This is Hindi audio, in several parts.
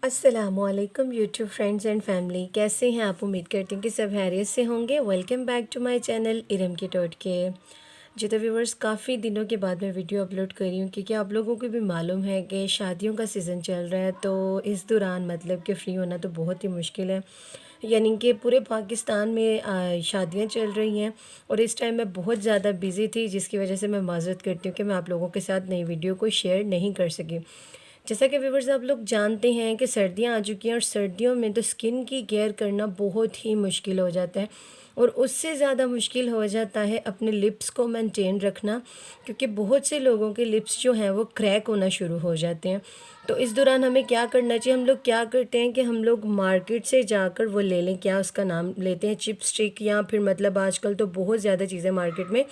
अस्सलामुअलैकुम यूट्यूब फ्रेंड्स एंड फैमिली, कैसे हैं आप। उम्मीद करती हूँ कि सब हैरियत से होंगे। Welcome back to my channel Iram की टोटके। जी तो व्यूवर्स, काफ़ी दिनों के बाद मैं वीडियो अपलोड कर रही हूँ क्योंकि आप लोगों को भी मालूम है कि शादियों का सीज़न चल रहा है। तो इस दौरान मतलब कि फ़्री होना तो बहुत ही मुश्किल है। यानी कि पूरे पाकिस्तान में शादियां चल रही हैं और इस टाइम मैं बहुत ज़्यादा बिज़ी थी, जिसकी वजह से मैं माज़रत करती हूँ कि मैं आप लोगों के साथ नई वीडियो को शेयर नहीं कर सकी। जैसा कि व्यूवर्स आप लोग जानते हैं कि सर्दियां आ चुकी हैं और सर्दियों में तो स्किन की केयर करना बहुत ही मुश्किल हो जाता है और उससे ज़्यादा मुश्किल हो जाता है अपने लिप्स को मेंटेन रखना, क्योंकि बहुत से लोगों के लिप्स जो हैं वो क्रैक होना शुरू हो जाते हैं। तो इस दौरान हमें क्या करना चाहिए, हम लोग क्या करते हैं कि हम लोग मार्केट से जाकर वो ले लें, क्या उसका नाम लेते हैं, चिप स्टिक, या फिर मतलब आजकल तो बहुत ज़्यादा चीज़ें मार्केट में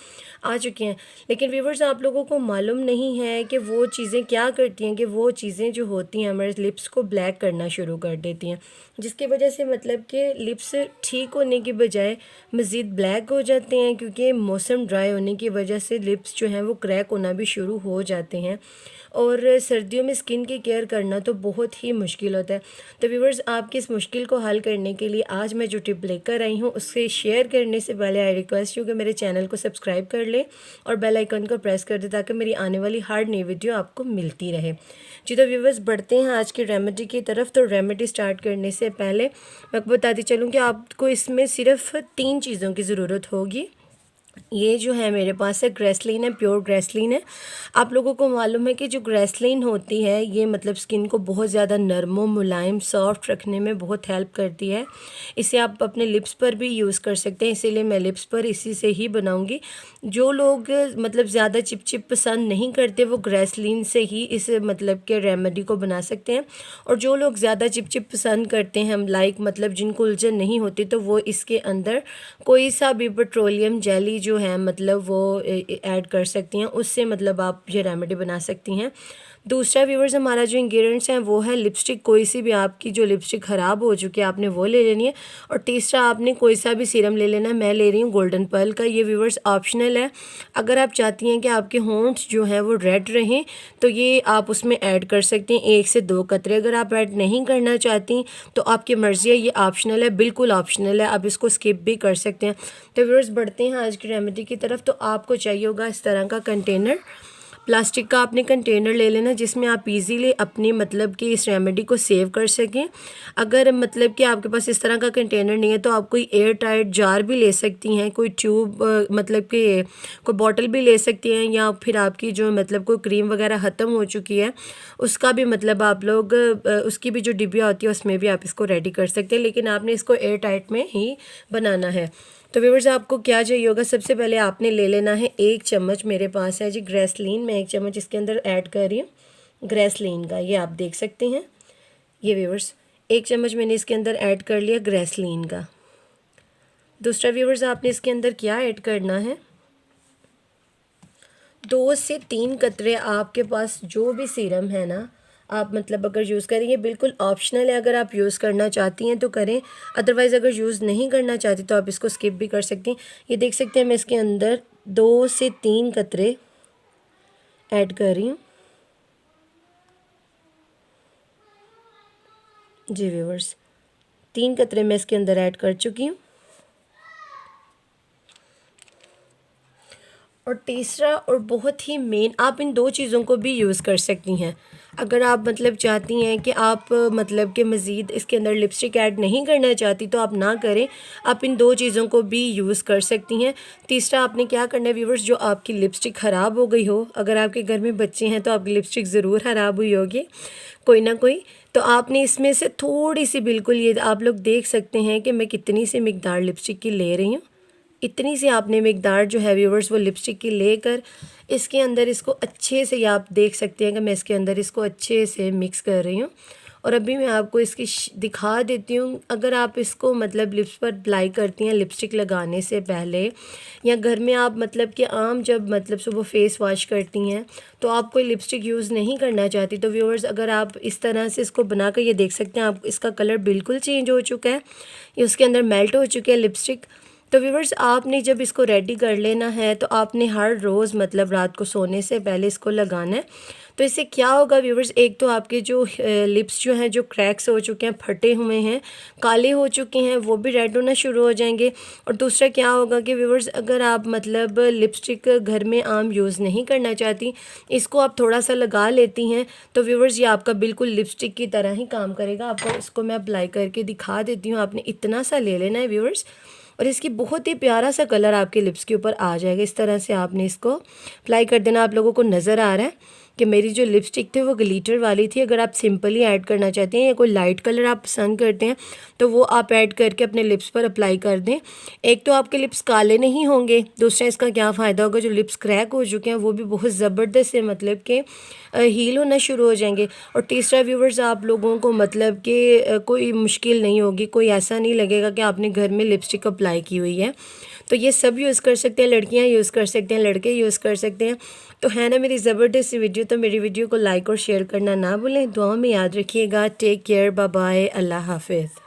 आ चुकी हैं। लेकिन व्यूवर्स आप लोगों को मालूम नहीं है कि वो चीज़ें क्या करती हैं, कि वो चीज़ें जो होती हैं हमारे लिप्स को ब्लैक करना शुरू कर देती हैं, जिसकी वजह से मतलब कि लिप्स ठीक होने की बजाय मज़ीद ब्लैक हो जाते हैं, क्योंकि मौसम ड्राई होने की वजह से लिप्स जो हैं वो क्रैक होना भी शुरू हो जाते हैं। और सर्दियों में स्किन की केयर करना तो बहुत ही मुश्किल होता है। तो व्यूवर्स, आपकी इस मुश्किल को हल करने के लिए आज मैं जो टिप लेकर आई हूँ उससे शेयर करने से पहले आई रिक्वेस्ट हूँ कि मेरे चैनल को सब्सक्राइब कर लें और बेल आइकन को प्रेस कर दें ताकि मेरी आने वाली हर नई वीडियो आपको मिलती रहे। जी तो व्यूवर्स, बढ़ते हैं आज की रेमेडी की तरफ। तो रेमेडी स्टार्ट करने से पहले मैं आपको बताती चलूँ कि आपको इसमें सिर्फ 3 चीज़ों की ज़रूरत होगी। ये जो है मेरे पास है ग्रेसलीन है, प्योर ग्रेसलीन है। आप लोगों को मालूम है कि जो ग्रेसलीन होती है ये मतलब स्किन को बहुत ज़्यादा नरम मुलायम सॉफ्ट रखने में बहुत हेल्प करती है। इसे आप अपने लिप्स पर भी यूज़ कर सकते हैं, इसीलिए मैं लिप्स पर इसी से ही बनाऊंगी। जो लोग मतलब ज़्यादा चिपचिप पसंद नहीं करते वो ग्रेसलीन से ही इस मतलब के रेमेडी को बना सकते हैं, और जो लोग ज़्यादा चिपचिप पसंद करते हैं हम लाइक मतलब जिनको उलझन नहीं होती तो वो इसके अंदर कोई सा भी पेट्रोलियम जेली जो है मतलब वो ऐड कर सकती हैं, उससे मतलब आप ये रेमेडी बना सकती हैं। दूसरा व्यूवर्स, हमारा जो इंग्रेडिएंट्स हैं वो है लिपस्टिक, कोई सी भी आपकी जो लिपस्टिक ख़राब हो चुकी है आपने वो ले लेनी है। और तीसरा, आपने कोई सा भी सीरम ले लेना है। मैं ले रही हूँ गोल्डन पर्ल का। ये व्यूवर्स ऑप्शनल है। अगर आप चाहती हैं कि आपके होंठ जो हैं वो रेड रहें तो ये आप उसमें ऐड कर सकती हैं 1 से 2 कतरे। अगर आप ऐड नहीं करना चाहती तो आपकी मर्ज़ी है, ये ऑप्शनल है, बिल्कुल ऑप्शनल है, आप इसको स्किप भी कर सकते हैं। तो व्यूअर्स, बढ़ते हैं आज की रेमेडी की तरफ। तो आपको चाहिए होगा इस तरह का कंटेनर, प्लास्टिक का आपने कंटेनर ले लेना जिसमें आप इजीली अपनी मतलब कि इस रेमेडी को सेव कर सकें। अगर मतलब कि आपके पास इस तरह का कंटेनर नहीं है तो आप कोई एयर टाइट जार भी ले सकती हैं, कोई ट्यूब मतलब कि कोई बॉटल भी ले सकती हैं, या फिर आपकी जो मतलब कोई क्रीम वगैरह ख़त्म हो चुकी है उसका भी मतलब आप लोग उसकी भी जो डिब्बिया होती है उसमें भी आप इसको रेडी कर सकते हैं, लेकिन आपने इसको एयर टाइट में ही बनाना है। तो व्यूवर्स, आपको क्या चाहिए होगा, सबसे पहले आपने ले लेना है 1 चम्मच, मेरे पास है जी ग्रेसलीन, मैं 1 चम्मच इसके अंदर ऐड कर रही हूँ ग्रेसलीन का, ये आप देख सकते हैं। ये व्यूवर्स 1 चम्मच मैंने इसके अंदर ऐड कर लिया ग्रेसलीन का। दूसरा व्यूवर्स, आपने इसके अंदर क्या ऐड करना है, 2 से 3 कतरे आपके पास जो भी सीरम है ना आप मतलब अगर यूज़ करेंगे, बिल्कुल ऑप्शनल है, अगर आप यूज़ करना चाहती हैं तो करें, अदरवाइज़ अगर यूज़ नहीं करना चाहती तो आप इसको स्किप भी कर सकती हैं। ये देख सकते हैं मैं इसके अंदर 2 से 3 कतरे ऐड कर रही हूँ। जी व्यूवर्स, 3 कतरे मैं इसके अंदर ऐड कर चुकी हूँ। और तीसरा और बहुत ही मेन, आप इन 2 चीज़ों को भी यूज़ कर सकती हैं। अगर आप मतलब चाहती हैं कि आप मतलब कि मज़ीद इसके अंदर लिपस्टिक ऐड नहीं करना चाहती तो आप ना करें, आप इन 2 चीज़ों को भी यूज़ कर सकती हैं। तीसरा, आपने क्या करना है व्यूवर्स, जो आपकी लिपस्टिक ख़राब हो गई हो, अगर आपके घर में बच्चे हैं तो आपकी लिपस्टिक ज़रूर ख़राब हुई होगी कोई ना कोई, तो आपने इसमें से थोड़ी सी, बिल्कुल ये आप लोग देख सकते हैं कि मैं कितनी सी मिकदार लिपस्टिक की ले रही हूँ, इतनी सी आपने मिकदार जो है व्यूवर्स वो लिपस्टिक की लेकर इसके अंदर इसको अच्छे से, आप देख सकते हैं कि मैं इसके अंदर इसको अच्छे से मिक्स कर रही हूँ। और अभी मैं आपको इसकी दिखा देती हूँ। अगर आप इसको मतलब लिप्स पर अप्लाई करती हैं लिपस्टिक लगाने से पहले, या घर में आप मतलब कि आम जब मतलब सुबह फेस वॉश करती हैं तो आप कोई लिपस्टिक यूज़ नहीं करना चाहती तो व्यूवर्स, अगर आप इस तरह से इसको बनाकर, ये देख सकते हैं आप इसका कलर बिल्कुल चेंज हो चुका है, ये उसके अंदर मेल्ट हो चुकी है लिपस्टिक। तो व्यूवर्स आपने जब इसको रेडी कर लेना है तो आपने हर रोज़ मतलब रात को सोने से पहले इसको लगाना है। तो इससे क्या होगा व्यूवर्स, एक तो आपके जो लिप्स जो हैं जो क्रैक्स हो चुके हैं, फटे हुए हैं, काले हो चुके हैं, वो भी रेड होना शुरू हो जाएंगे। और दूसरा क्या होगा कि व्यूवर्स अगर आप मतलब लिपस्टिक घर में आम यूज़ नहीं करना चाहती, इसको आप थोड़ा सा लगा लेती हैं, तो व्यूवर्स ये आपका बिल्कुल लिपस्टिक की तरह ही काम करेगा। आपको इसको मैं अप्लाई करके दिखा देती हूँ। आपने इतना सा ले लेना है व्यूवर्स, और इसकी बहुत ही प्यारा सा कलर आपके लिप्स के ऊपर आ जाएगा। इस तरह से आपने इसको अप्लाई कर देना। आप लोगों को नज़र आ रहा है कि मेरी जो लिपस्टिक थी वो ग्लिटर वाली थी। अगर आप सिंपली ऐड करना चाहते हैं या कोई लाइट कलर आप पसंद करते हैं तो वो आप ऐड करके अपने लिप्स पर अप्लाई कर दें। एक तो आपके लिप्स काले नहीं होंगे, दूसरा इसका क्या फ़ायदा होगा, जो लिप्स क्रैक हो चुके हैं वो भी बहुत ज़बरदस्त से मतलब कि हील होना शुरू हो जाएंगे। और तीसरा व्यूवर्स, आप लोगों को मतलब कि कोई मुश्किल नहीं होगी, कोई ऐसा नहीं लगेगा कि आपने घर में लिपस्टिक अप्लाई की हुई है। तो ये सब यूज़ कर सकते हैं, लड़कियां यूज़ कर सकते हैं, लड़के यूज़ कर सकते हैं। तो है ना मेरी ज़बरदस्त सी वीडियो, तो मेरी वीडियो को लाइक और शेयर करना ना भूलें। दुआ में याद रखिएगा। टेक केयर, बाय बाय, अल्लाह हाफिज़।